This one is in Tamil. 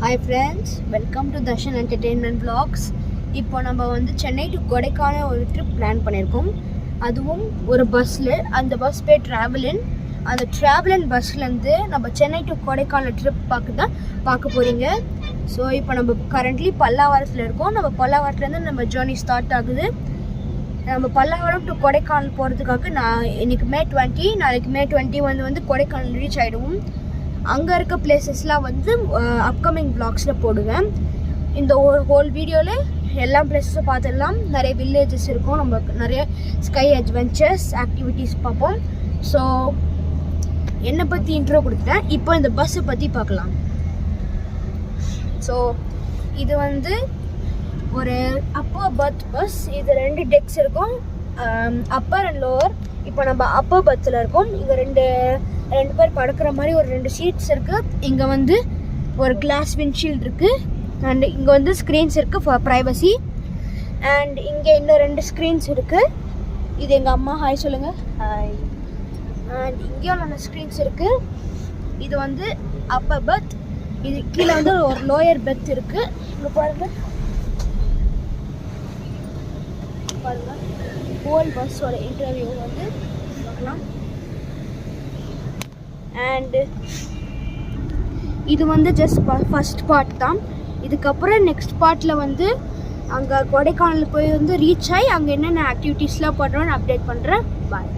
Hi friends, welcome to Darshan Entertainment Vlogs. இப்போ நம்ம வந்து சென்னை டு கொடைக்கானல் ஒரு ட்ரிப் பிளான் பண்ணியிருக்கோம். அதுவும் ஒரு பஸ்ஸில். அந்த பஸ் பேர் ட்ராவலின். அந்த ட்ராவலின் பஸ்லேருந்து நம்ம சென்னை டு கொடைக்கானல் ட்ரிப் பார்க்க போகிறீங்க. ஸோ இப்போ நம்ம கரண்ட்லி பல்லாவரத்தில் இருக்கோம். நம்ம பல்லாவரத்துலேருந்து நம்ம ஜேர்னி ஸ்டார்ட் ஆகுது. நம்ம பல்லாவரம் டு கொடைக்கானல் போகிறதுக்காக இன்னைக்கு May 20, நாளைக்கு May 21 வந்து கொடைக்கானல் ரீச் ஆகிடுவோம். அங்கே இருக்க பிளேசஸ்லாம் வந்து அப்கமிங் வ்ளாக்ஸில் போடுவேன். இந்த ஹோல் வீடியோவில் எல்லா பிளேஸஸும் பார்த்துடலாம். நிறைய வில்லேஜஸ் இருக்கும், நம்ம நிறைய ஸ்கை அட்வென்ச்சர்ஸ் ஆக்டிவிட்டீஸ் பார்ப்போம். ஸோ என்னை பற்றி இன்ட்ரோ கொடுத்துட்டேன். இப்போ இந்த பஸ்ஸை பற்றி பார்க்கலாம். ஸோ இது வந்து ஒரு அப்பர் பர்த் பஸ். இது 2 டெக்ஸ் இருக்கும், அப்பர் அண்ட் லோவர். இப்போ நம்ம அப்பர் பர்த்தில் இருக்கோம். இங்கே ரெண்டு பேர் படுக்கிற மாதிரி ஒரு 2 சீட்ஸ் இருக்குது. இங்கே வந்து ஒரு கிளாஸ் விண்ட்ஷீல்டு இருக்குது. அண்ட் இங்கே வந்து ஸ்க்ரீன்ஸ் இருக்குது ஃபார் ப்ரைவசி. அண்ட் இங்கே இன்னும் 2 ஸ்க்ரீன்ஸ் இருக்குது. இது எங்கள் அம்மா, ஹாய் சொல்லுங்கள். ஹாய். அண்ட் இங்கேயும் நல்ல ஸ்க்ரீன்ஸ் இருக்குது. இது வந்து அப்பர் பெர்த். இது கீழே வந்து ஒரு லோயர் பெர்த் இருக்குது. இங்கே பாருங்கள் ஹோல் பஸ்ஸோட இன்டர்வியூ வந்து பார்க்கலாம். அண்டு இது வந்து ஜஸ்ட் ஃபஸ்ட் பார்ட் தான். இதுக்கப்புறம் நெக்ஸ்ட் பார்ட்டில் வந்து அங்கே கொடைக்கானல் போய் வந்து ரீச் ஆகி அங்கே என்னென்ன ஆக்டிவிட்டீஸ்லாம் பண்ணுறோன்னு அப்டேட் பண்ணுறேன். பாய்.